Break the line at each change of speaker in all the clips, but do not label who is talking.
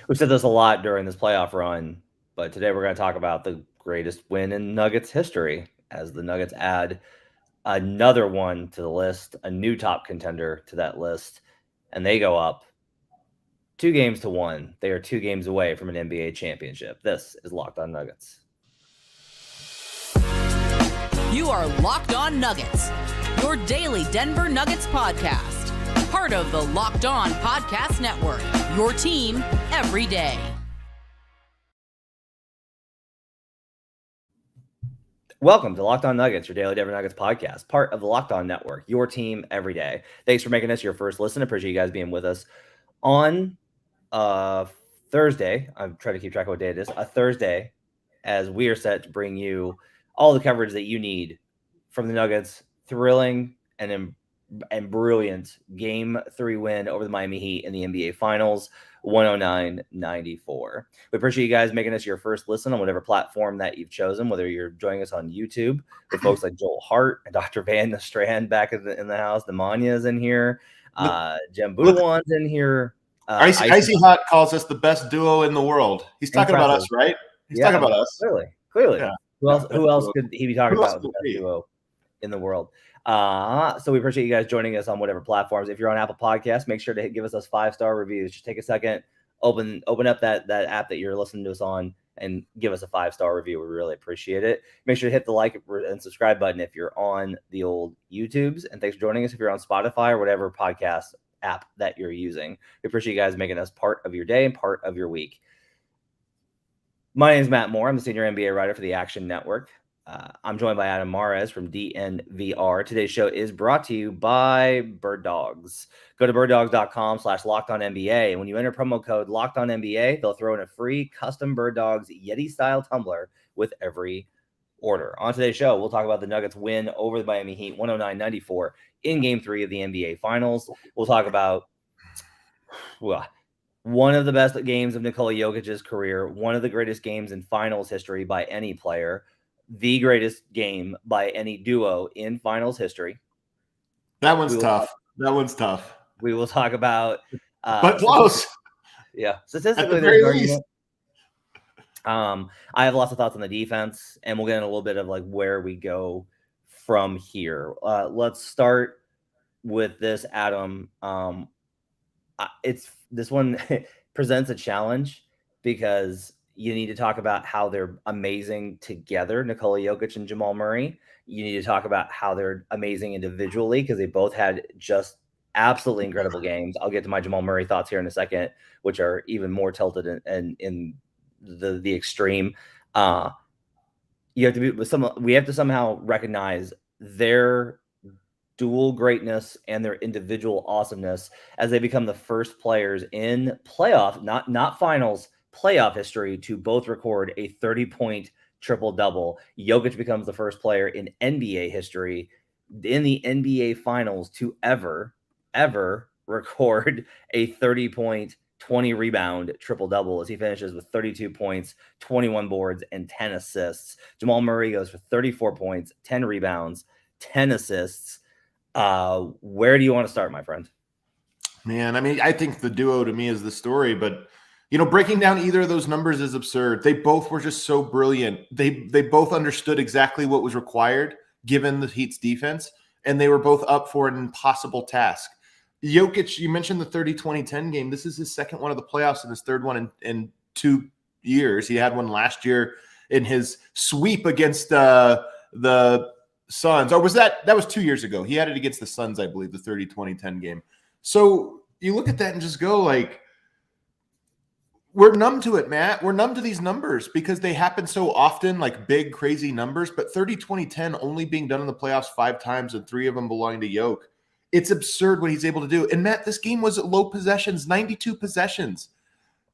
We said this a lot during this playoff run, but today we're going to talk about the greatest win in Nuggets history as the Nuggets add another one to the list, a new top contender to that list, and they go up 2-1. They are 2 games away from an NBA championship. This is Locked On Nuggets.
You are Locked On Nuggets, your daily Denver Nuggets podcast. Part of the Locked On Podcast Network, your team every day.
Welcome to Locked On Nuggets, your daily Denver Nuggets podcast, part of the Locked On Network, your team every day. Thanks for making us your first listen. Appreciate you guys being with us on Thursday. I'm trying to keep track of what day it is. A Thursday, as we are set to bring you all the coverage that you need from the Nuggets' thrilling and brilliant Game 3 win over the Miami Heat in the NBA Finals, 109-94. We appreciate you guys making us your first listen on whatever platform that you've chosen, whether you're joining us on YouTube with folks like Joel Hart and Dr. Van Nostrand back in the house. The Manya's in here. Jem Budawan's in here.
Icy Hot calls us the best duo in the world. He's talking about us, right? He's talking about us.
Clearly.
Yeah.
Who else could he be talking about the best duo in the world? So we appreciate you guys joining us on whatever platforms. If you're on Apple Podcasts, make sure to give us those 5-star reviews. Just take a second, open up that app that you're listening to us on, and give us a 5-star review. We really appreciate it. Make sure to hit the like and subscribe button if you're on the old YouTubes. And thanks for joining us if you're on Spotify or whatever podcast app that you're using. We appreciate you guys making us part of your day and part of your week. My name is Matt Moore. I'm the senior NBA writer for the Action Network. I'm joined by Adam Mares from DNVR. Today's show is brought to you by Birddogs. Go to birddogs.com/lockedonnba. And when you enter promo code LockedOnNBA, they'll throw in a free custom Birddogs Yeti-style tumbler with every order. On today's show, we'll talk about the Nuggets win over the Miami Heat, 109-94 in Game 3 of the NBA Finals. We'll talk about one of the best games of Nikola Jokic's career, one of the greatest games in Finals history by any player, the greatest game by any duo in Finals history.
That one's tough.
We will talk about
but close.
Yeah. Statistically, there's an argument. I have lots of thoughts on the defense, and we'll get in a little bit of like where we go from here. Let's start with this, Adam. This one presents a challenge because you need to talk about how they're amazing together, Nikola Jokic and Jamal Murray. You need to talk about how they're amazing individually because they both had just absolutely incredible games. I'll get to my Jamal Murray thoughts here in a second, which are even more tilted in the extreme. We have to somehow recognize their dual greatness and their individual awesomeness as they become the first players in playoff, not finals, playoff history to both record a 30-point triple-double. Jokic becomes the first player in NBA history in the NBA Finals to ever record a 30-point, 20-rebound triple-double as he finishes with 32 points, 21 boards, and 10 assists. Jamal Murray goes for 34 points, 10 rebounds, 10 assists. Where do you want to start, my friend?
Man, I mean, I think the duo to me is the story, but breaking down either of those numbers is absurd. They both were just so brilliant. They both understood exactly what was required given the Heat's defense, and they were both up for an impossible task. Jokic, you mentioned the 30-20-10 game. This is his second one of the playoffs and his third one in 2 years. He had one last year in his sweep against the Suns. Or that was 2 years ago. He had it against the Suns, I believe, the 30-20-10 game. So you look at that and just go like, we're numb to it, Matt. We're numb to these numbers because they happen so often, like big, crazy numbers. But 30-20-10 only being done in the playoffs 5 times and 3 of them belonging to Jokic. It's absurd what he's able to do. And Matt, this game was at low possessions, 92 possessions.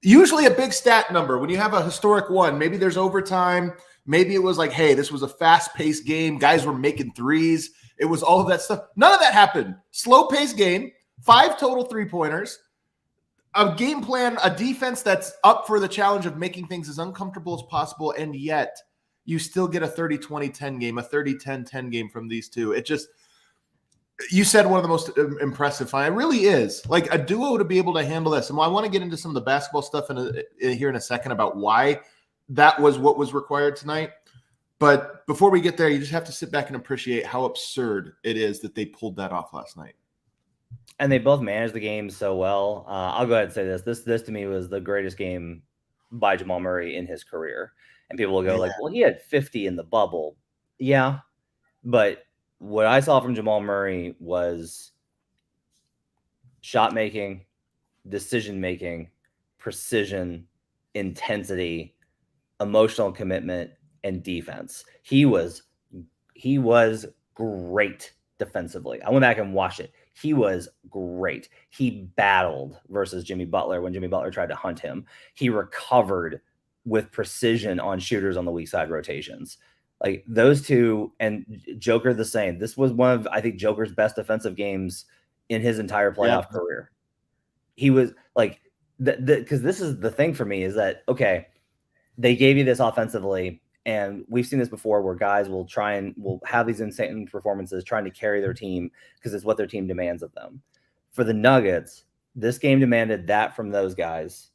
Usually a big stat number when you have a historic one. Maybe there's overtime. Maybe it was like, hey, this was a fast-paced game. Guys were making threes. It was all of that stuff. None of that happened. Slow-paced game, 5 total three-pointers. A game plan, a defense that's up for the challenge of making things as uncomfortable as possible, and yet you still get a 30-20-10 game, a 30-10-10 game from these two. You said one of the most impressive. It really is like a duo to be able to handle this. And I want to get into some of the basketball stuff here in a second about why that was what was required tonight. But before we get there, you just have to sit back and appreciate how absurd it is that they pulled that off last night.
And they both managed the game so well. I'll go ahead and say this. This to me was the greatest game by Jamal Murray in his career. And people will go like, well, he had 50 in the bubble. Yeah. But what I saw from Jamal Murray was shot making, decision making, precision, intensity, emotional commitment, and defense. He was great defensively. I went back and watched it. He was great. He battled versus Jimmy Butler when Jimmy Butler tried to hunt him. He recovered with precision on shooters on the weak side rotations. Like those two, and Joker the same. This was one of, I think, Joker's best defensive games in his entire playoff career. He was like, because this is the thing for me is that, okay, they gave you this offensively, and we've seen this before where guys will have these insane performances trying to carry their team because it's what their team demands of them. For the Nuggets, this game demanded that from those guys.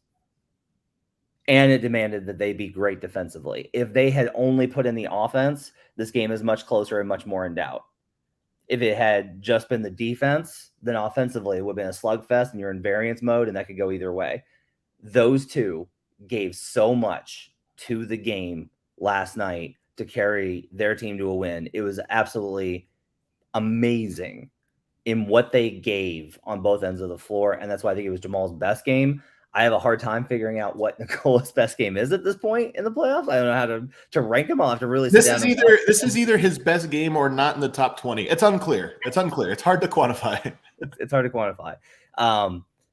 And it demanded that they be great defensively. If they had only put in the offense, this game is much closer and much more in doubt. If it had just been the defense, then offensively it would have been a slugfest and you're in variance mode and that could go either way. Those two gave so much to the game last night to carry their team to a win. It was absolutely amazing in what they gave on both ends of the floor. And that's why I think it was Jamal's best game. I have a hard time figuring out what Nikola's best game is at this point in the playoffs. I don't know how to rank him. I'll have to really sit down.
This is either his best game or not in the top 20. It's unclear. It's hard to quantify.
It's hard to quantify.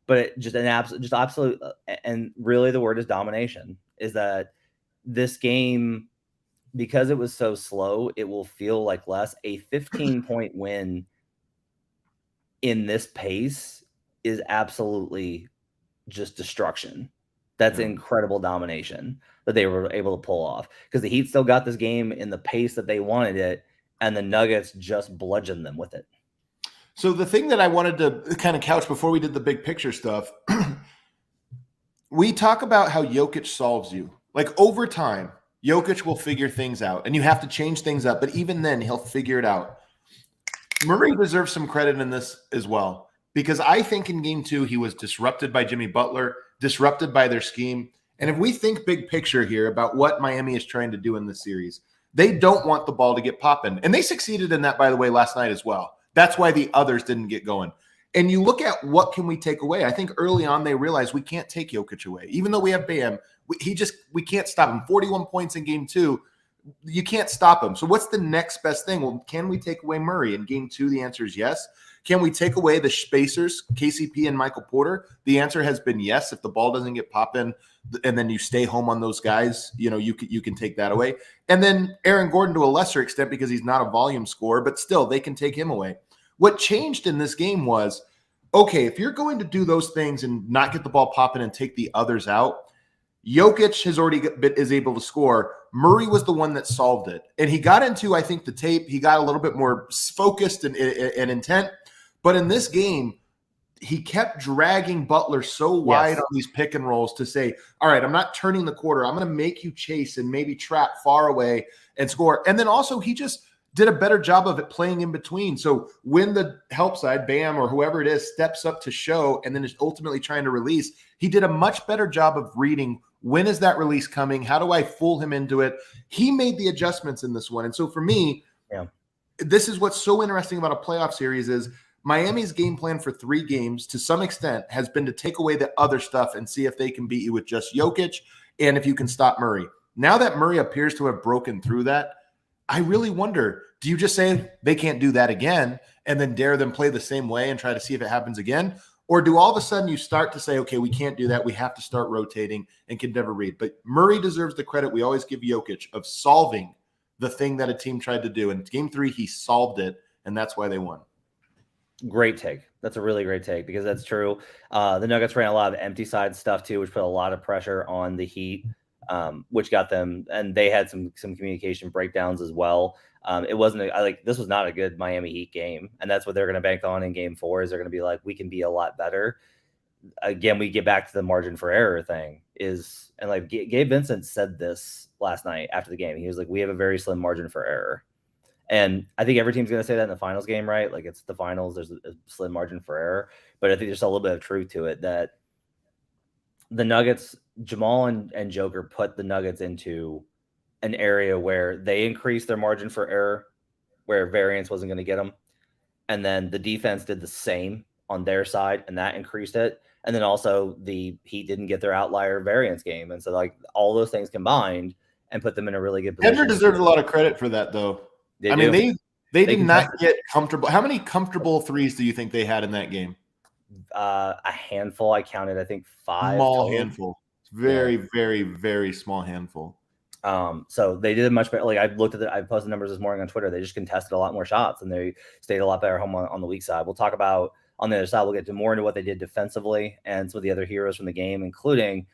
But just absolute, and really the word is domination, is that this game, because it was so slow, it will feel like less. A 15-point win in this pace is absolutely just destruction. That's incredible domination that they were able to pull off, because the Heat still got this game in the pace that they wanted it, and the Nuggets just bludgeoned them with it.
So the thing that I wanted to kind of couch before we did the big picture stuff, we talk about how Jokic solves you. Like over time, Jokic will figure things out, and you have to change things up, but even then he'll figure it out. Murray deserves some credit in this as well, because I think in game 2, he was disrupted by Jimmy Butler, disrupted by their scheme. And if we think big picture here about what Miami is trying to do in this series, they don't want the ball to get popping. And they succeeded in that, by the way, last night as well. That's why the others didn't get going. And you look at what can we take away. I think early on they realized we can't take Jokic away. Even though we have Bam, we can't stop him. 41 points in game 2. You can't stop him. So what's the next best thing? Well, can we take away Murray? In game 2, the answer is yes. Can we take away the spacers, KCP and Michael Porter? The answer has been yes. If the ball doesn't get popping and then you stay home on those guys, you can take that away. And then Aaron Gordon to a lesser extent, because he's not a volume scorer, but still they can take him away. What changed in this game was, okay, if you're going to do those things and not get the ball popping and take the others out, Jokic is able to score. Murray was the one that solved it. And he got into, I think, the tape. He got a little bit more focused and intent. But in this game, he kept dragging Butler so wide on these pick and rolls to say, all right, I'm not turning the quarter. I'm going to make you chase and maybe trap far away and score. And then also he just did a better job of it playing in between. So when the help side, Bam or whoever it is, steps up to show and then is ultimately trying to release, he did a much better job of reading when is that release coming? How do I fool him into it? He made the adjustments in this one. And so for me, this is what's so interesting about a playoff series is Miami's game plan for 3 games, to some extent, has been to take away the other stuff and see if they can beat you with just Jokic and if you can stop Murray. Now that Murray appears to have broken through that, I really wonder, do you just say they can't do that again and then dare them play the same way and try to see if it happens again? Or do all of a sudden you start to say, okay, we can't do that. We have to start rotating and can never read. But Murray deserves the credit we always give Jokic of solving the thing that a team tried to do. In game 3, he solved it, and that's why they won.
Great take. That's a really great take, because that's true. The Nuggets ran a lot of empty side stuff too, which put a lot of pressure on the Heat, which got them, and they had some communication breakdowns as well. It wasn't this was not a good Miami Heat game, and that's what they're going to bank on in Game 4. Is they're going to be like, we can be a lot better. Again, we get back to the margin for error thing. And like Gabe Vincent said this last night after the game. He was like, we have a very slim margin for error. And I think every team's going to say that in the finals game, right? Like, it's the finals, there's a slim margin for error. But I think there's a little bit of truth to it that the Nuggets, Jamal and Joker put the Nuggets into an area where they increased their margin for error, where variance wasn't going to get them. And then the defense did the same on their side, and that increased it. And then also the Heat didn't get their outlier variance game. And so, like, all those things combined and put them in a really good position.
Denver deserves a lot of credit for that, though. I mean, they did not get comfortable. How many comfortable threes do you think they had in that game?
A handful. I counted, I think 5.
Small handful. Very, very, very small handful.
So they did much better. Like, I looked at it, I posted numbers this morning on Twitter. They just contested a lot more shots, and they stayed a lot better home on the weak side. We'll talk about on the other side. We'll get more into what they did defensively and some of the other heroes from the game, including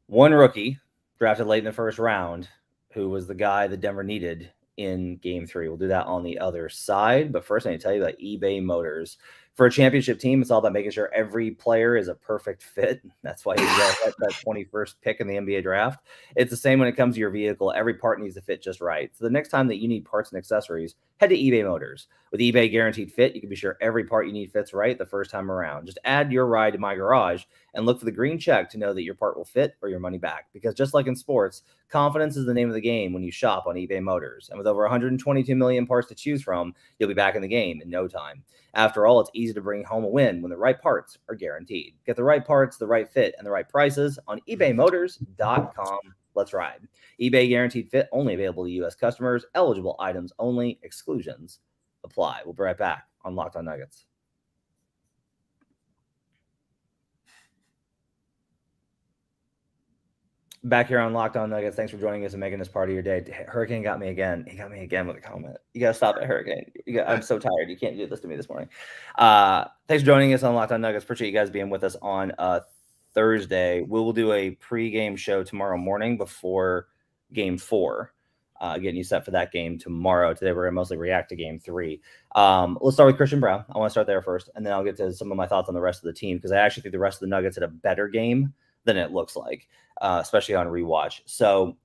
one rookie drafted late in the first round, who was the guy that Denver needed in Game 3. We'll do that on the other side. But first, I need to tell you about eBay Motors. For a championship team, it's all about making sure every player is a perfect fit. That's why you get that 21st pick in the NBA draft. It's the same when it comes to your vehicle. Every part needs to fit just right. So the next time that you need parts and accessories, head to eBay Motors. With eBay Guaranteed Fit, you can be sure every part you need fits right the first time around. Just add your ride to My Garage and look for the green check to know that your part will fit or your money back. Because just like in sports, confidence is the name of the game when you shop on eBay Motors. And with over 122 million parts to choose from, you'll be back in the game in no time. After all, it's easy to bring home a win when the right parts are guaranteed. Get the right parts, the right fit, and the right prices on ebaymotors.com. Let's ride. eBay Guaranteed Fit, only available to U.S. customers. Eligible items only. Exclusions apply. We'll be right back on Locked On Nuggets. Back here on Locked On Nuggets. Thanks for joining us and making this part of your day. Hurricane got me again. He got me again with a comment. You got to stop that, Hurricane. I'm so tired. You can't do this to me this morning. Thanks for joining us on Locked On Nuggets. Appreciate you guys being with us on Thursday. We will do a pregame show tomorrow morning before Game 4. Getting you set for that game tomorrow. Today, we're going to mostly react to Game 3. Let's start with Christian Braun. I want to start there first, and then I'll get to some of my thoughts on the rest of the team, because I actually think the rest of the Nuggets had a better game than it looks like, especially on rewatch. So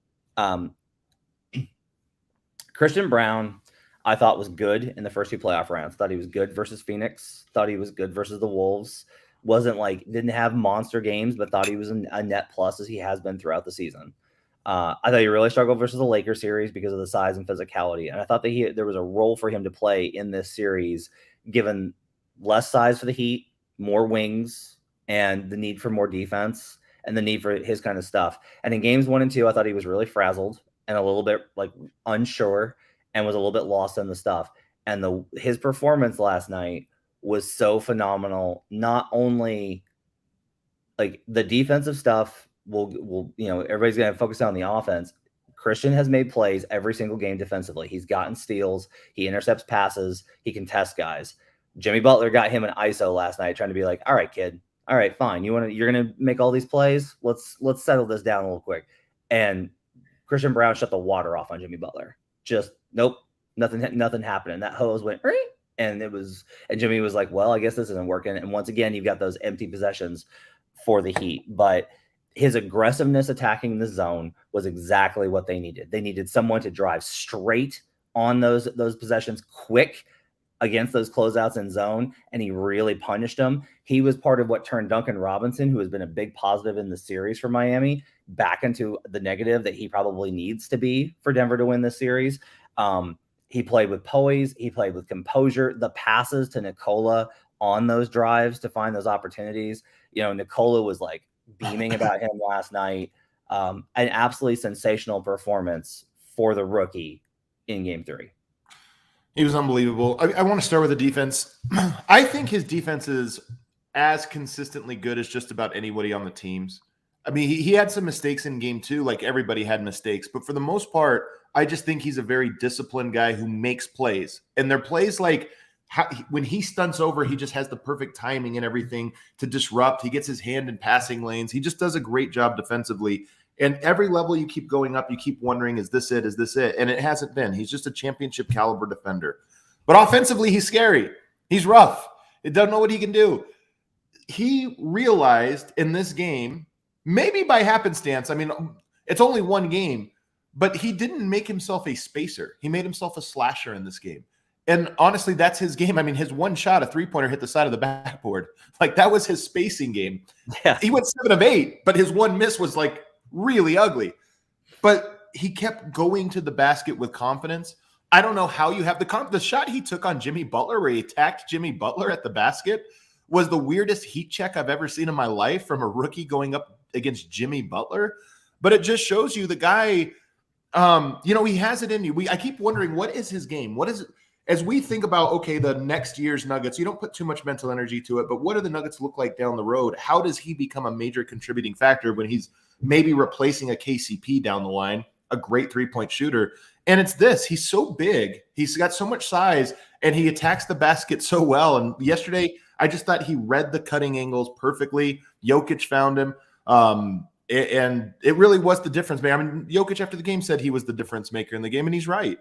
Christian Braun, I thought, was good in the first 2 playoff rounds. Thought he was good versus Phoenix. Thought he was good versus the Wolves. Didn't have monster games, but thought he was a net plus as he has been throughout the season. I thought he really struggled versus the Lakers series because of the size and physicality. And I thought that there was a role for him to play in this series, given less size for the Heat, more wings, and the need for more defense and the need for his kind of stuff. And in games 1 and 2, I thought he was really frazzled and a little bit unsure and was a little bit lost in the stuff. And his performance last night was so phenomenal. Not only the defensive stuff will everybody's going to focus on the offense. Christian has made plays every single game defensively. He's gotten steals. He intercepts passes. He can test guys. Jimmy Butler got him an ISO last night, trying to be like, all right, kid. All right, fine. You're going to make all these plays. Let's settle this down a little quick. And Christian Braun shut the water off on Jimmy Butler. Just nope, nothing happening. That hose went, and Jimmy was like, well, I guess this isn't working. And once again, you've got those empty possessions for the Heat. But his aggressiveness attacking the zone was exactly what they needed. They needed someone to drive straight on those possessions quick against those closeouts in zone, and he really punished them. He was part of what turned Duncan Robinson, who has been a big positive in the series for Miami, back into the negative that he probably needs to be for Denver to win this series. He played with poise. He played with composure. The passes to Nikola on those drives to find those opportunities. Nikola was beaming about him last night. An absolutely sensational performance for the rookie in Game 3.
He was unbelievable. I want to start with the defense. I think his defense is as consistently good as just about anybody on the teams. I mean, he had some mistakes in Game 2, like everybody had mistakes. But for the most part, I just think he's a very disciplined guy who makes plays. And they're plays when he stunts over, he just has the perfect timing and everything to disrupt. He gets his hand in passing lanes. He just does a great job defensively. And every level you keep going up, you keep wondering, is this it? Is this it? And it hasn't been. He's just a championship caliber defender. But offensively, he's scary. He's rough. He doesn't know what he can do. He realized in this game, maybe by happenstance, I mean, it's only one game, but he didn't make himself a spacer. He made himself a slasher in this game. And honestly, that's his game. I mean, his one shot, a three-pointer, hit the side of the backboard. Like, that was his spacing game.
Yeah.
He went 7 of 8, but his one miss was like really ugly. But he kept going to the basket with confidence. I don't know how you have the shot he took on Jimmy Butler, where he attacked Jimmy Butler at the basket, was the weirdest heat check I've ever seen in my life from a rookie going up against Jimmy Butler. But it just shows you the guy, he has it in you. I keep wondering, what is his game? What is it? As we think about, okay, the next year's Nuggets, you don't put too much mental energy to it, but what do the Nuggets look like down the road? How does he become a major contributing factor when he's maybe replacing a KCP down the line, a great three-point shooter? And it's this, he's so big, he's got so much size, and he attacks the basket so well. And yesterday, I just thought he read the cutting angles perfectly. Jokic found him. And it really was the difference maker. I mean, Jokic after the game said he was the difference maker in the game, and he's right.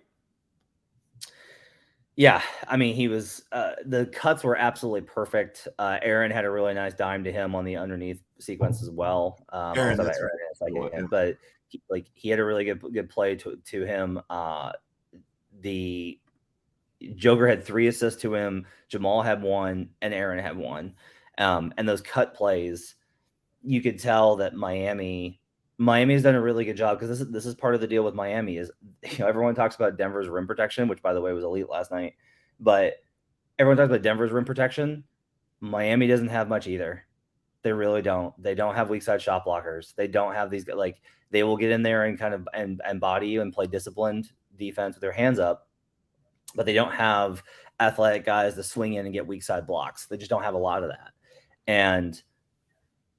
Yeah, I mean, he was the cuts were absolutely perfect. Aaron had a really nice dime to him on the underneath sequence as well.
Aaron,
but he had a really good play to him. The Joker had 3 assists to him. Jamal had 1, and Aaron had 1. And those cut plays, you could tell that Miami's done a really good job, because this is part of the deal with Miami is, everyone talks about Denver's rim protection, which by the way was elite last night, but everyone talks about Denver's rim protection. Miami doesn't have much either. They really don't. They don't have weak side shot blockers. They don't have these, like, they will get in there and kind of and body you and play disciplined defense with their hands up, but they don't have athletic guys to swing in and get weak side blocks. They just don't have a lot of that. And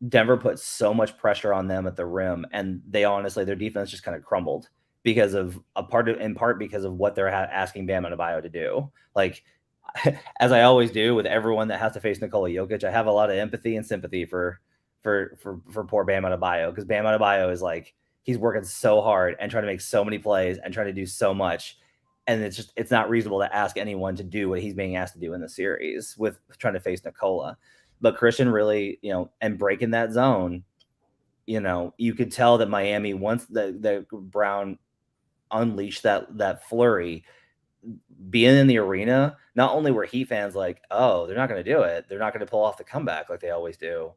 Denver put so much pressure on them at the rim, and their defense just kind of crumbled because of in part because of what they're asking Bam Adebayo to do. Like, as I always do with everyone that has to face Nikola Jokic, I have a lot of empathy and sympathy for poor Bam Adebayo, because Bam Adebayo is like, he's working so hard and trying to make so many plays and trying to do so much, and it's not reasonable to ask anyone to do what he's being asked to do in the series with trying to face Nikola. But Christian really, and breaking that zone, you could tell that Miami, once the Braun unleashed that flurry, being in the arena, not only were Heat fans like, oh, they're not going to do it, they're not going to pull off the comeback like they always do,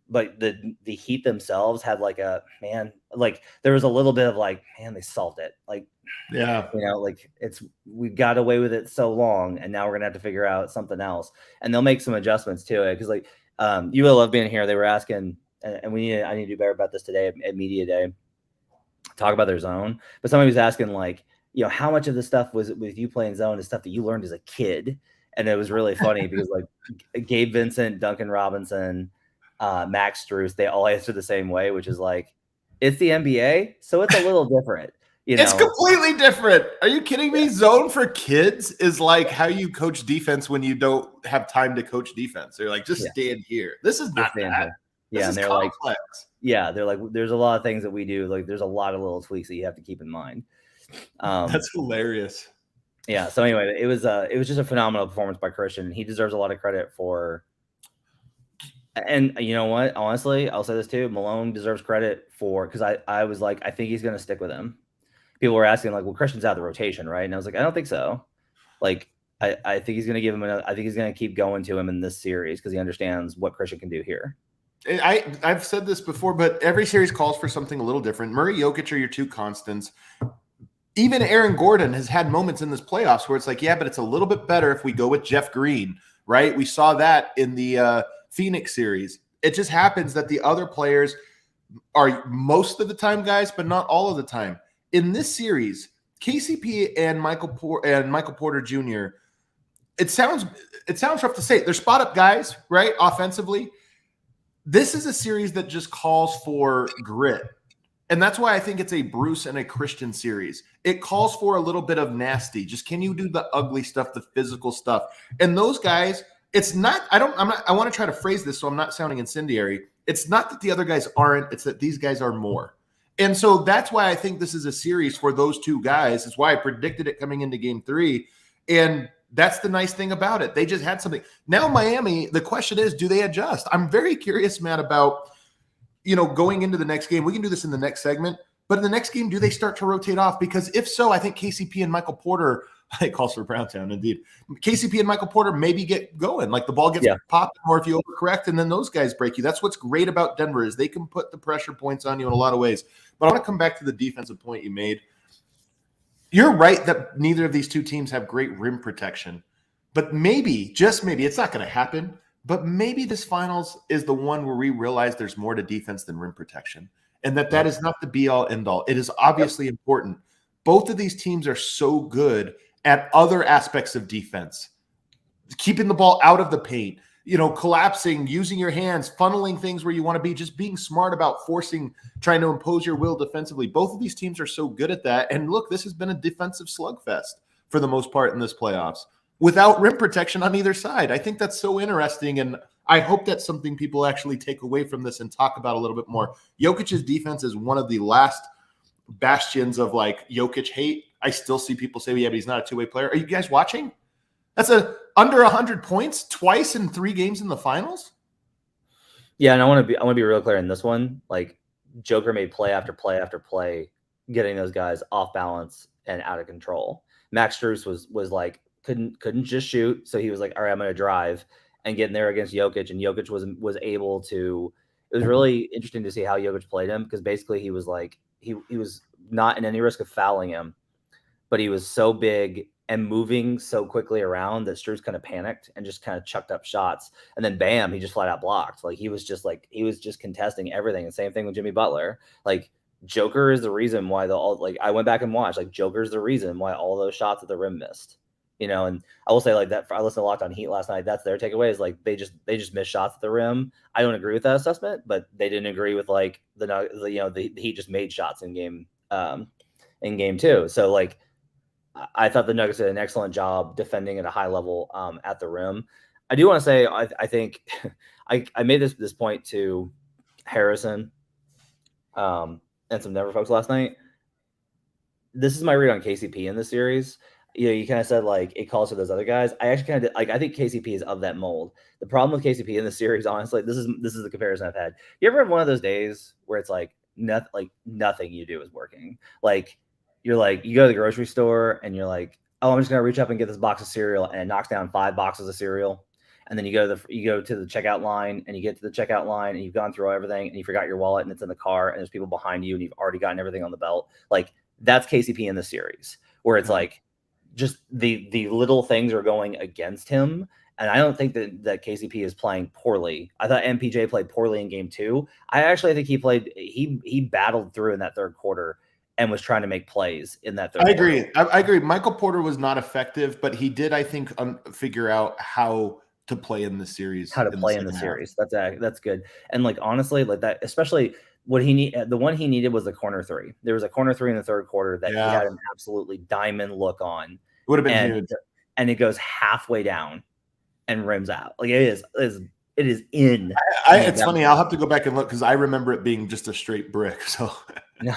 but the Heat themselves had there was a little bit of like, man, they solved it. Like, yeah, we got away with it so long, and now we're gonna have to figure out something else, and they'll make some adjustments to it, because you will love being here. They were asking, and I need to do better about this today at media day, talk about their zone, but somebody was asking how much of the stuff was with you playing zone is stuff that you learned as a kid. And it was really funny because Gabe Vincent, Duncan Robinson, Max Strus, they all answer the same way, which is it's the NBA, so it's a little different.
It's completely different. Are you kidding me? Zone for kids is like how you coach defense when you don't have time to coach defense. They're like, just stand here. This is not that.
Yeah,
and they're
complex. They're like, there's a lot of things that we do. There's a lot of little tweaks that you have to keep in mind.
That's hilarious.
Yeah. So anyway, it was just a phenomenal performance by Christian, and he deserves a lot of credit for. And you know what? Honestly, I'll say this too. Malone deserves credit for, because I was like, I think he's going to stick with him. People were asking well, Christian's out of the rotation, right? And I was like, I don't think so. I think he's going to give him I think he's going to keep going to him in this series, because he understands what Christian can do here.
I've said this before, but every series calls for something a little different. Murray, Jokic are your two constants. Even Aaron Gordon has had moments in this playoffs where it's but it's a little bit better if we go with Jeff Green, right? We saw that in the Phoenix series. It just happens that the other players are most of the time guys, but not all of the time. In this series, KCP and Michael Porter Jr., it sounds rough to say. They're spot up guys, right? Offensively. This is a series that just calls for grit. And that's why I think it's a Bruce and a Christian series. It calls for a little bit of nasty. Just, can you do the ugly stuff, the physical stuff? And those guys, it's not, I want to try to phrase this so I'm not sounding incendiary. It's not that the other guys aren't, it's that these guys are more. And so that's why I think this is a series for those two guys. It's why I predicted it coming into game 3. And that's the nice thing about it. They just had something. Now Miami, the question is, do they adjust? I'm very curious, Matt, about, going into the next game. We can do this in the next segment. But in the next game, do they start to rotate off? Because if so, I think KCP and Michael Porter, it calls for Browntown, indeed. KCP and Michael Porter maybe get going. Like the ball gets popped, or if you overcorrect, and then those guys break you. That's what's great about Denver is they can put the pressure points on you in a lot of ways. But I want to come back to the defensive point you made. You're right that neither of these two teams have great rim protection. But maybe, just maybe, it's not going to happen, but maybe this finals is the one where we realize there's more to defense than rim protection. And that is not the be-all, end-all. It is obviously important. Both of these teams are so good at other aspects of defense. Keeping the ball out of the paint, collapsing, using your hands, funneling things where you want to be, just being smart about trying to impose your will defensively. Both of these teams are so good at that. And look, this has been a defensive slugfest for the most part in this playoffs without rim protection on either side. I think that's so interesting. And I hope that's something people actually take away from this and talk about a little bit more. Jokic's defense is one of the last bastions of like Jokic hate. I still see people say, yeah, but he's not a two-way player. Are you guys watching? That's under 100 points twice in 3 games in the finals.
Yeah, and I want to be real clear in this one. Like Joker made play after play after play, getting those guys off balance and out of control. Max Strus was like couldn't just shoot, so he was like, all right, I'm going to drive and get in there against Jokic, and Jokic was able to. It was really interesting to see how Jokic played him because basically he was like he was not in any risk of fouling him, but he was so big and moving so quickly around that Strus kind of panicked and just kind of chucked up shots, and then bam, he just flat out blocked. Like he was just contesting everything. And same thing with Jimmy Butler. Like Joker is the reason why I went back and watched. Like Joker's the reason why all those shots at the rim missed. And I will say like that. I listened to Locked On Heat last night. That's their takeaway is like they just missed shots at the rim. I don't agree with that assessment, but they didn't agree with like the Heat just made shots in game 2. So like I thought the Nuggets did an excellent job defending at a high level at the rim. I do want to say I think I made this point to Harrison and some Denver folks last night. This is my read on KCP in this series. You kind of said like it calls for those other guys. I actually kind of like. I think KCP is of that mold. The problem with KCP in the series, honestly, this is the comparison I've had. You ever have one of those days where it's like nothing you do is working? Like you're like you go to the grocery store and you're like, oh, I'm just gonna reach up and get this box of cereal, and it knocks down 5 boxes of cereal. And then you go to the checkout line, and you get to the checkout line, and you've gone through everything, and you forgot your wallet, and it's in the car, and there's people behind you, and you've already gotten everything on the belt. Like that's KCP in the series, where it's like just the little things are going against him. And I don't think that KCP is playing poorly. I thought MPJ played poorly in game 2. I actually think he battled through in that third quarter and was trying to make plays in that third quarter.
I agree. Michael Porter was not effective, but he did, I think, figure out how to play in the series.
That's good. And like honestly, like that, especially the one he needed was the corner 3. There was a corner 3 in the third quarter that he had an absolutely diamond look on. It
would have been huge.
And it goes halfway down and rims out. Like it is in.
It's funny. I'll have to go back and look because I remember it being just a straight brick. So
no.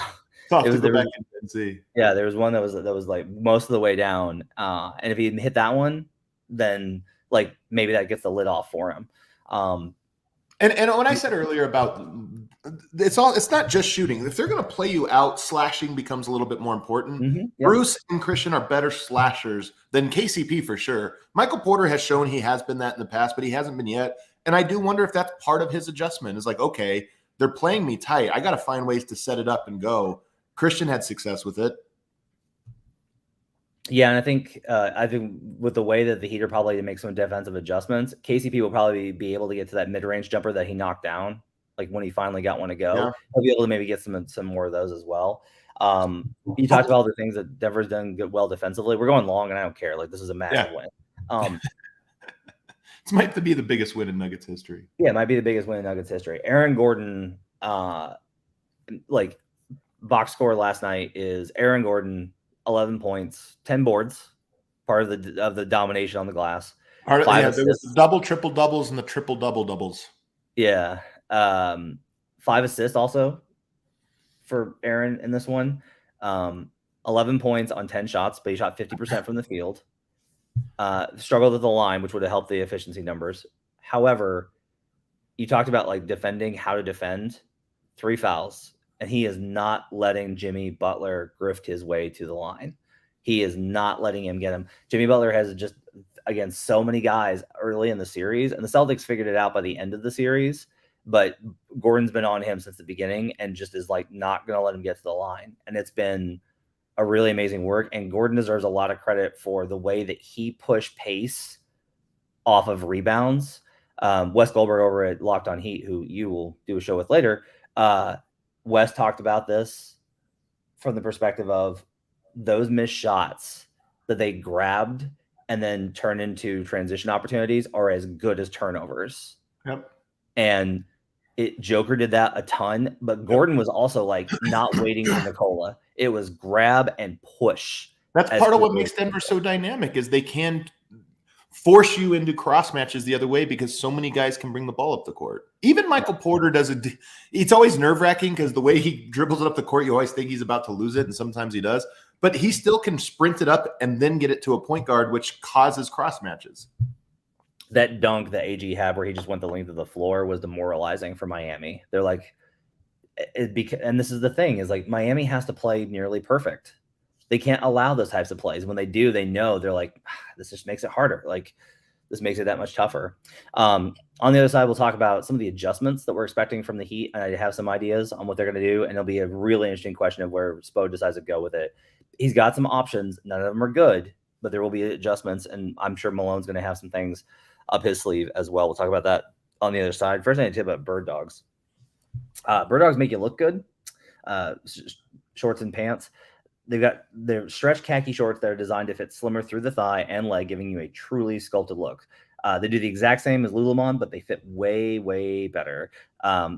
I'll have to go back and see.
Yeah, there was one that was like most of the way down. And if he hit that one, then like maybe that gets the lid off for him.
And when I said earlier about it's not just shooting. If they're going to play you out, slashing becomes a little bit more important.
Mm-hmm, yep.
Bruce and Christian are better slashers than KCP for sure. Michael Porter has shown he has been that in the past, but he hasn't been yet. And I do wonder if that's part of his adjustment. Is like, okay, they're playing me tight. I got to find ways to set it up and go. Christian had success with it.
Yeah, and I think with the way that the Heat are probably to make some defensive adjustments, KCP will probably be able to get to that mid-range jumper that he knocked down. Like when he finally got one to go, he'll be able to maybe get some more of those as well. You talked about all the things that Denver's done well defensively. We're going long, and I don't care. Like this is a massive win.
This might be the biggest win in Nuggets history.
Yeah, it might be the biggest win in Nuggets history. Aaron Gordon, like box score last night is Aaron Gordon, 11 points, 10 boards, part of the domination on the glass.
There was the double triple doubles and the triple double doubles.
Yeah. 5 assists also for Aaron in this one. 11 points on 10 shots, but he shot 50% from the field. Struggled at the line, which would have helped the efficiency numbers. However, you talked about like defending, how to defend. 3 fouls, and he is not letting Jimmy Butler grift his way to the line. He is not letting him get him. Jimmy Butler has just, again, so many guys early in the series, and the Celtics figured it out by the end of the series, but Gordon's been on him since the beginning and just is like not going to let him get to the line. And it's been a really amazing work, and Gordon deserves a lot of credit for the way that he pushed pace off of rebounds. Wes Goldberg over at Locked On Heat, who you will do a show with later, Wes talked about this from the perspective of those missed shots that they grabbed and then turn into transition opportunities are as good as turnovers.
Yep.
And Joker did that a ton, but Gordon was also like not waiting for Nikola. It was grab and push.
That's part of what makes Denver so dynamic is they can force you into cross matches the other way because so many guys can bring the ball up the court. Even Michael Porter does it. It's always nerve-wracking because the way he dribbles it up the court, you always think he's about to lose it, and sometimes he does. But he still can sprint it up and then get it to a point guard, which causes cross matches.
That dunk that AG had where he just went the length of the floor was demoralizing for Miami. They're like, and this is the thing, is like Miami has to play nearly perfect. They can't allow those types of plays. When they do, they know they're like, this just makes it harder. Like this makes it that much tougher. On the other side, we'll talk about some of the adjustments that we're expecting from the Heat. And I have some ideas on what they're going to do. And it'll be a really interesting question of where Spo decides to go with it. He's got some options. None of them are good, but there will be adjustments. And I'm sure Malone's going to have some things up his sleeve as well. We'll talk about that on the other side. First, I need to tell you about Birddogs. Birddogs make you look good. Shorts and pants. They've got their stretch khaki shorts that are designed to fit slimmer through the thigh and leg, giving you a truly sculpted look. They do the exact same as Lululemon, but they fit way, way better.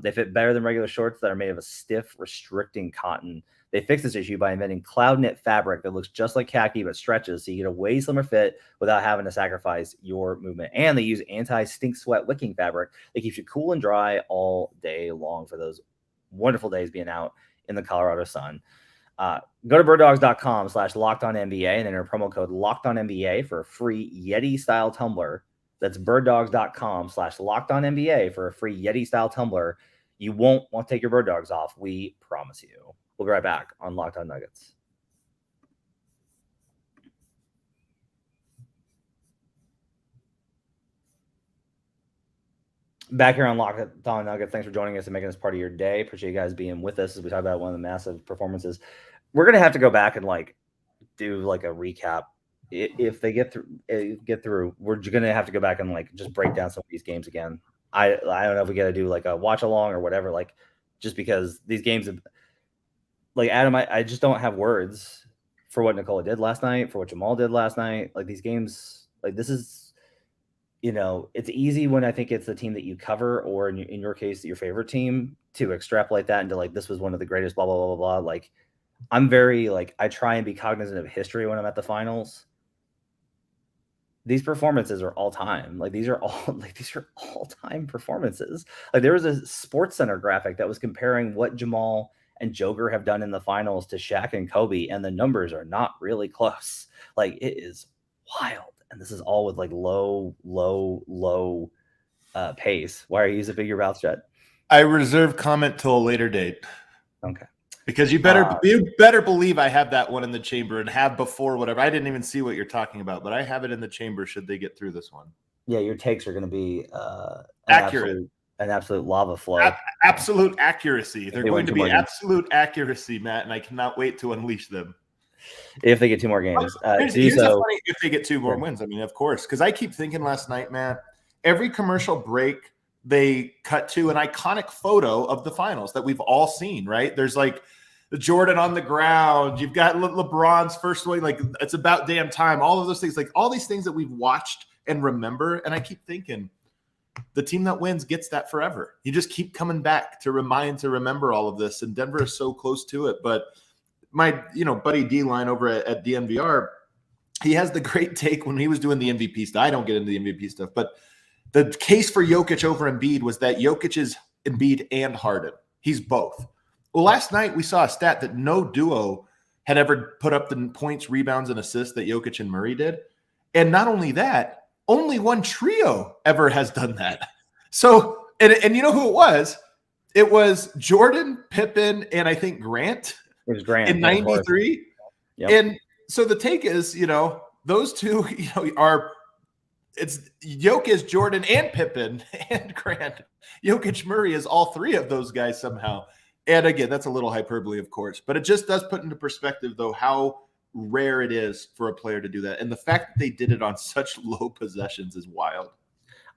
They fit better than regular shorts that are made of a stiff, restricting cotton. They fix this issue by inventing cloud knit fabric that looks just like khaki but stretches, so you get a way slimmer fit without having to sacrifice your movement. And they use anti-stink sweat wicking fabric that keeps you cool and dry all day long for those wonderful days being out in the Colorado sun. Go to birddogs.com/LockedOnNBA and enter promo code LockedOnNBA for a free Yeti-style tumbler. That's birddogs.com/LockedOnNBA for a free Yeti-style tumbler. You won't want to take your bird dogs off. We promise you. We'll be right back on Locked On Nuggets. Back here on Locked On Nuggets. Thanks for joining us and making this part of your day. Appreciate you guys being with us as we talk about one of the massive performances. We're going to have to go back and do a recap. If they get through, we're going to have to go back and just break down some of these games again. I don't know if we got to do a watch along or whatever, just because these games have, Adam, I just don't have words for what Nikola did last night, for what Jamal did last night. These games, this is, it's easy when I think it's the team that you cover, or in your case, your favorite team, to extrapolate that into this was one of the greatest, blah, blah, blah, blah, blah. I'm very I try and be cognizant of history when I'm at the finals. These performances are all time. These are all time performances. There was a Sports Center graphic that was comparing what Jamal and Joker have done in the finals to Shaq and Kobe, and the numbers are not really close. It is wild. And this is all with low pace. Why are you using a big mouth shut?
I reserve comment till a later date.
Okay.
Because you better believe I have that one in the chamber and have before whatever. I didn't even see what you're talking about, but I have it in the chamber should they get through this one.
Yeah, your takes are going to be
accurate.
An absolute lava flow.
Absolute accuracy. They're going to be absolute accuracy, Matt, and I cannot wait to unleash them.
If they get 2 more games.
Here's funny, if they get 2 more wins. I mean, of course. Because I keep thinking last night, Matt, every commercial break, they cut to an iconic photo of the finals that we've all seen, right? There's the Jordan on the ground. You've got LeBron's first one. It's about damn time. All of those things, all these things that we've watched and remember. And I keep thinking, the team that wins gets that forever. You just keep coming back to remember all of this. And Denver is so close to it. But my, buddy D-Line over at DNVR, he has the great take when he was doing the MVP stuff. I don't get into the MVP stuff, but the case for Jokic over Embiid was that Jokic is Embiid and Harden. He's both. Well, last night we saw a stat that no duo had ever put up the points, rebounds, and assists that Jokic and Murray did. And not only that, only one trio ever has done that. So, and you know who it was? It was Jordan, Pippen, and I think Grant.
It was Grant
in 93.
Yep.
And so the take is, those two, are it's Jokic, Jordan, and Pippen and Grant. Jokic, Murray is all three of those guys somehow. And again, that's a little hyperbole, of course, but it just does put into perspective, though, how rare it is for a player to do that. And the fact that they did it on such low possessions is wild.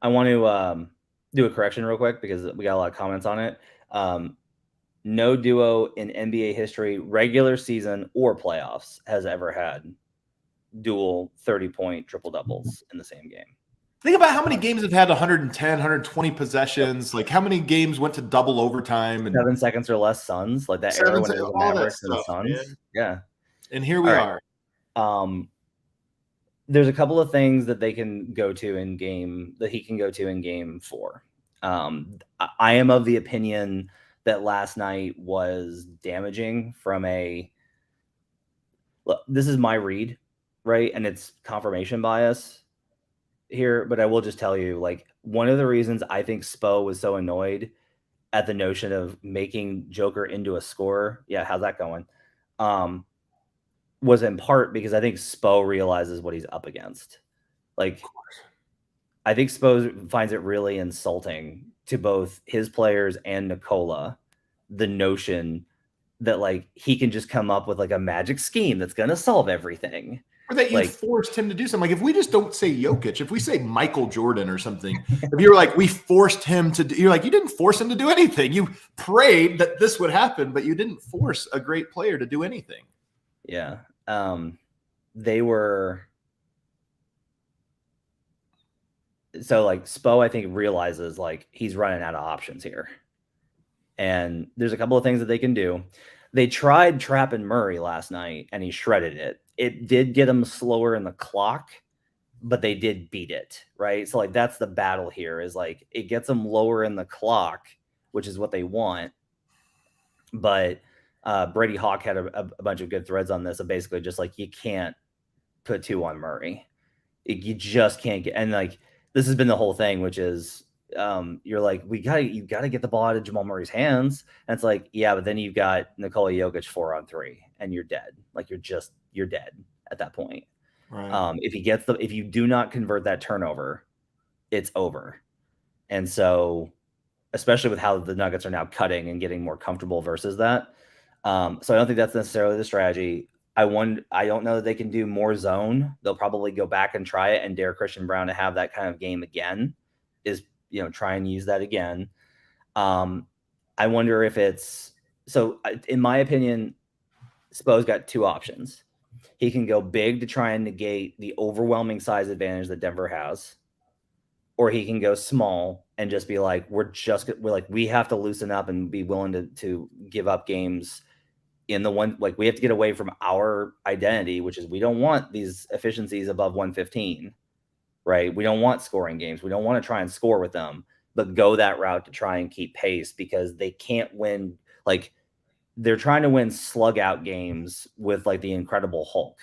I want to do a correction real quick because we got a lot of comments on it. No duo in NBA history, regular season or playoffs, has ever had dual 30-point triple-doubles in the same game.
Think about how many games have had 110, 120 possessions. Like how many games went to double overtime and
7 seconds or less Suns, like that era when it was Mavericks and Suns. Man. Yeah.
And here we are.
There's a couple of things that they can go to in game that he can go to in game 4. I am of the opinion that last night was damaging from this is my read, right? And it's confirmation bias here, but I will just tell you, like, one of the reasons I think Spo was so annoyed at the notion of making Joker into a scorer. Yeah. How's that going? Was in part because I think Spo realizes what he's up against. Like, I think Spo finds it really insulting to both his players and Nikola, the notion that like he can just come up with like a magic scheme that's going to solve everything.
Or that you forced him to do something. Like if we just don't say Jokic, if we say Michael Jordan or something, if you're like, we forced him to do, you're like, you didn't force him to do anything. You prayed that this would happen, but you didn't force a great player to do anything.
Yeah. They were. So like Spo, I think, realizes like he's running out of options here. And there's a couple of things that they can do. They tried trapping Murray last night and he shredded it. It did get him slower in the clock, but they did beat it, right? So like that's the battle here is like it gets them lower in the clock, which is what they want. But Brady Hawk had a bunch of good threads on this of basically just like you can't put 2 on Murray. You just can't get, and like this has been the whole thing, which is you're like, you gotta get the ball out of Jamal Murray's hands. And it's like, yeah, but then you've got Nikola Jokic 4-on-3 and you're dead. Like you're dead at that point.
Right.
If you do not convert that turnover, it's over. And so, especially with how the Nuggets are now cutting and getting more comfortable versus that. So I don't think that's necessarily the strategy. I don't know that they can do more zone. They'll probably go back and try it and dare Christian Braun to have that kind of game again, is, try and use that again. I wonder if it's, so in my opinion, Spo's got 2 options. He can go big to try and negate the overwhelming size advantage that Denver has, or he can go small and just be like, we have to loosen up and be willing to give up games in the one, like we have to get away from our identity, which is we don't want these efficiencies above 115, right? We don't want scoring games. We don't want to try and score with them, but go that route to try and keep pace because they can't win. Like they're trying to win slug out games with like the Incredible Hulk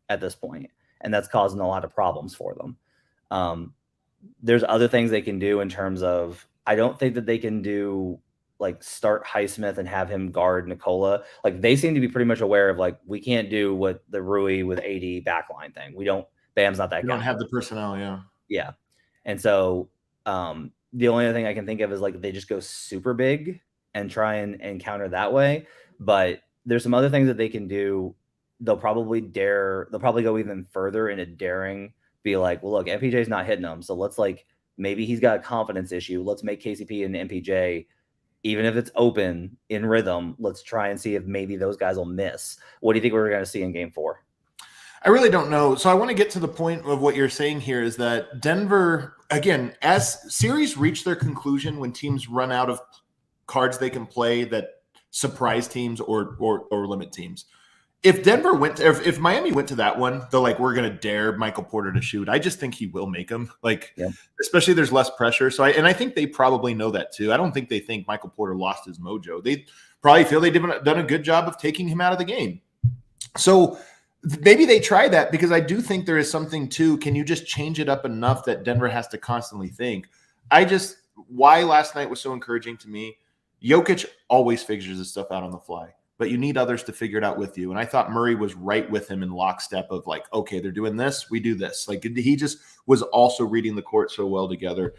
at this point, and that's causing a lot of problems for them. There's other things they can do in terms of, I don't think that they can do like start Highsmith and have him guard Nikola. Like they seem to be pretty much aware of like, we can't do what the Rui with AD backline thing. Bam's not that guy.
You don't have the personnel. Yeah.
Yeah. And so the only other thing I can think of is like, they just go super big and try and counter that way. But there's some other things that they can do. They'll probably go even further into daring, be like, well, look, MPJ's not hitting them. So let's like, maybe he's got a confidence issue. Let's make KCP and MPJ, even if it's open in rhythm, let's try and see if maybe those guys will miss. What do you think we're going to see in game 4?
I really don't know. So I want to get to the point of what you're saying here is that Denver, again, as series reach their conclusion when teams run out of cards they can play that surprise teams or limit teams, if Denver went to, if Miami went to that one, they're like, we're going to dare Michael Porter to shoot. I just think he will make them. Like,
Yep.
especially there's less pressure. So I think they probably know that too. I don't think they think Michael Porter lost his mojo. They probably feel they've done a good job of taking him out of the game. So maybe they try that, because I do think there is something to, can you just change it up enough that Denver has to constantly think? Why last night was so encouraging to me, Jokic always figures his stuff out on the fly, but you need others to figure it out with you. And I thought Murray was right with him in lockstep of like, okay, they're doing this, we do this. Like, he just was also reading the court so well together.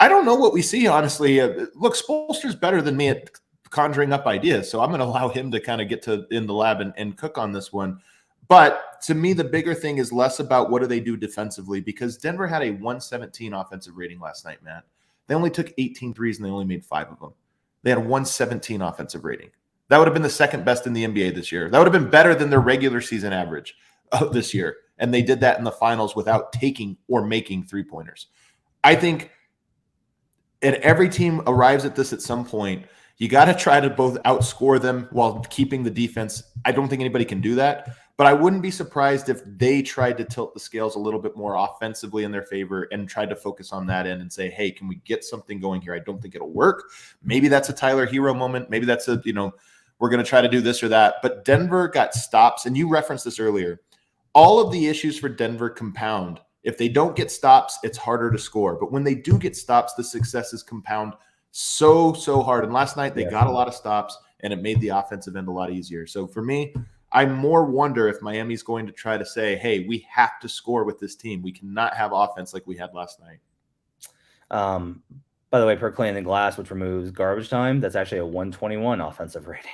I don't know what we see, honestly. Look, Spoelstra's better than me at conjuring up ideas, so I'm going to allow him to kind of get in the lab and cook on this one. But to me, the bigger thing is less about what do they do defensively, because Denver had a 117 offensive rating last night, Matt. They only took 18 threes and they only made 5 of them. They had a 117 offensive rating. That would have been the second best in the NBA this year. That would have been better than their regular season average this year. And they did that in the finals without taking or making three-pointers. I think every team arrives at this at some point. You got to try to both outscore them while keeping the defense. I don't think anybody can do that, but I wouldn't be surprised if they tried to tilt the scales a little bit more offensively in their favor and tried to focus on that end and say, hey, can we get something going here? I don't think it'll work. Maybe that's a Tyler Hero moment. Maybe that's we're going to try to do this or that. But Denver got stops, and you referenced this earlier. All of the issues for Denver compound. If they don't get stops, it's harder to score. But when they do get stops, the successes compound so hard. And last night they got a lot of stops, and it made the offensive end a lot easier. So for me, I more wonder if Miami's going to try to say, hey, we have to score with this team. We cannot have offense like we had last night.
By the way, per Clean the Glass, which removes garbage time, that's actually a 121 offensive rating.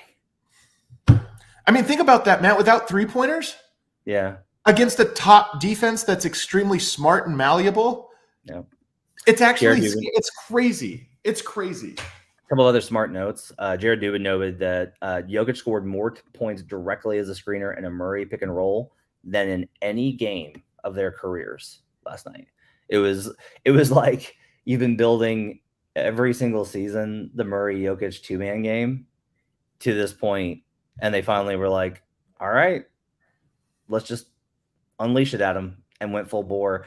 I mean, think about that, Matt. Without three-pointers?
Yeah.
Against a top defense that's extremely smart and malleable?
Yeah.
It's actually, it's crazy. It's crazy.
A couple other smart notes. Jared Dubin noted that Jokic scored more points directly as a screener in a Murray pick and roll than in any game of their careers last night. It was like you've been building every single season the Murray Jokic two-man game to this point, and they finally were like, all right, let's just unleash it at him, and went full bore.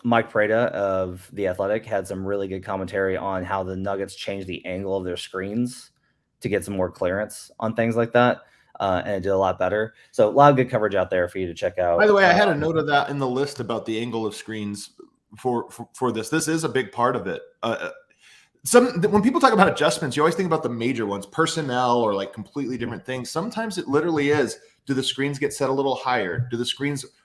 Mike Prada of The Athletic had some really good commentary on how the Nuggets changed the angle of their screens to get some more clearance on things like that. And it did a lot better. So a lot of good coverage out there for you to check out.
By the way, I had a note of that in the list about the angle of screens for this. This is a big part of it. When people talk about adjustments, you always think about the major ones, personnel or like completely different things. Sometimes it literally is, do the screens get set a little higher?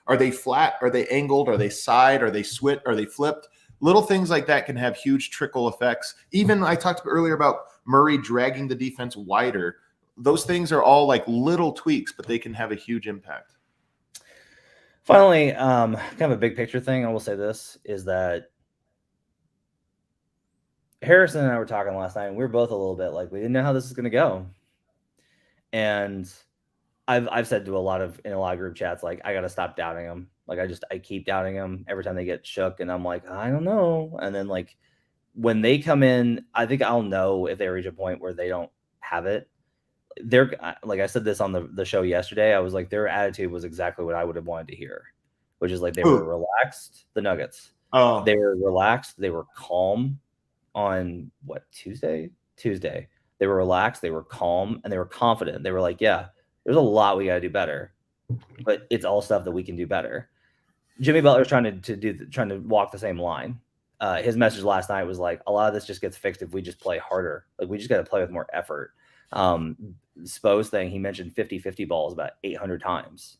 Are they flat? Are they angled? Are they side? Are they Are they flipped? Little things like that can have huge trickle effects. Even I talked earlier about Murray dragging the defense wider. Those things are all like little tweaks, but they can have a huge impact.
Finally, kind of a big picture thing, I will say this, is that Harrison and I were talking last night, and we were both a little bit like, we didn't know how this is going to go. And I've said to in a lot of group chats, like, I got to stop doubting them. Like, I keep doubting them every time they get shook, and I'm like, I don't know. And then like when they come in, I think I'll know if they reach a point where they don't have it. They're like, I said this on the show yesterday. I was like, their attitude was exactly what I would have wanted to hear, which is like they were relaxed. The Nuggets. Oh, they were relaxed. They were calm on Tuesday. They were relaxed. They were calm, and they were confident. They were like, yeah, there's a lot we got to do better, but it's all stuff that we can do better. Jimmy Butler's trying to walk the same line. His message last night was like, a lot of this just gets fixed if we just play harder. Like, we just got to play with more effort. Spo's thing, he mentioned 50-50 balls about 800 times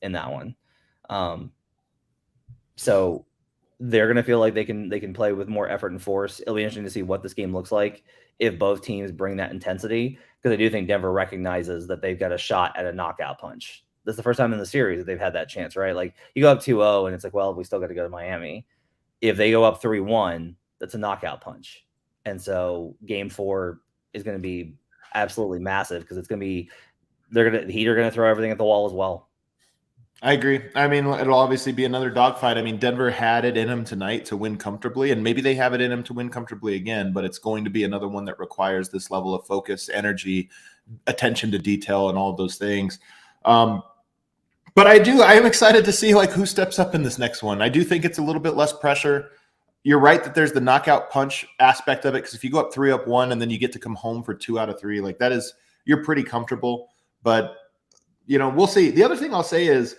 in that one. So they're going to feel like they can play with more effort and force. It'll be interesting to see what this game looks like if both teams bring that intensity, because I do think Denver recognizes that they've got a shot at a knockout punch. That's the first time in the series that they've had that chance, right? Like, you go up 2-0 and it's like, well, we still got to go to Miami. If they go up 3-1, that's a knockout punch. And so game 4 is going to be absolutely massive, because it's going to be, the Heat are going to throw everything at the wall as well.
I agree. I mean, it'll obviously be another dogfight. I mean, Denver had it in them tonight to win comfortably, and maybe they have it in them to win comfortably again, but it's going to be another one that requires this level of focus, energy, attention to detail, and all of those things. But I am excited to see like who steps up in this next one. I do think it's a little bit less pressure. You're right that there's the knockout punch aspect of it, because if you go up 3-1 and then you get to come home for 2 out of 3, like that is, you're pretty comfortable. But we'll see. The other thing I'll say is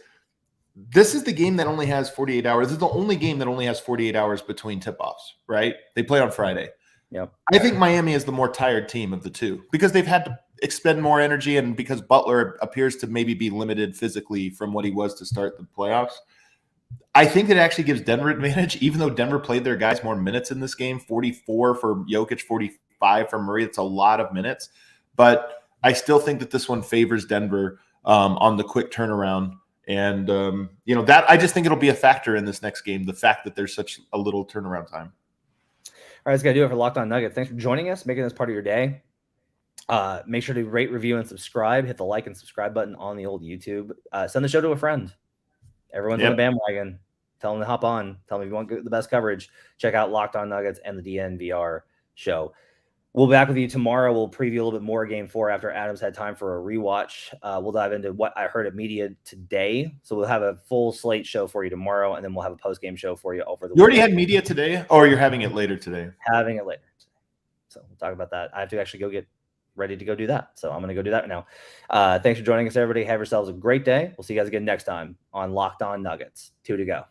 this is the game that only has 48 hours. This is the only game that only has 48 hours between tip-offs, right? They play on Friday.
Yep.
I think Miami is the more tired team of the two because they've had to expend more energy, and because Butler appears to maybe be limited physically from what he was to start the playoffs. I think that actually gives Denver advantage, even though Denver played their guys more minutes in this game, 44 for Jokic, 45 for Murray. It's a lot of minutes, but I still think that this one favors Denver on the quick turnaround. And, that I just think it'll be a factor in this next game, the fact that there's such a little turnaround time.
All right, that's going to do it for Locked On Nuggets. Thanks for joining us, making this part of your day. Make sure to rate, review, and subscribe. Hit the like and subscribe button on the old YouTube. Send the show to a friend. Everyone's on the bandwagon. Tell them to hop on. Tell them if you want the best coverage. Check out Locked On Nuggets and the DNVR show. We'll be back with you tomorrow. We'll preview a little bit more Game 4 after Adam's had time for a rewatch. We'll dive into what I heard at media today. So we'll have a full slate show for you tomorrow, and then we'll have a post-game show for you over the weekend.
You already had media today, or you're having it later today?
Having it later today. So we'll talk about that. I have to actually go get ready to go do that. So I'm going to go do that now. Thanks for joining us, everybody. Have yourselves a great day. We'll see you guys again next time on Locked On Nuggets. 2 to go.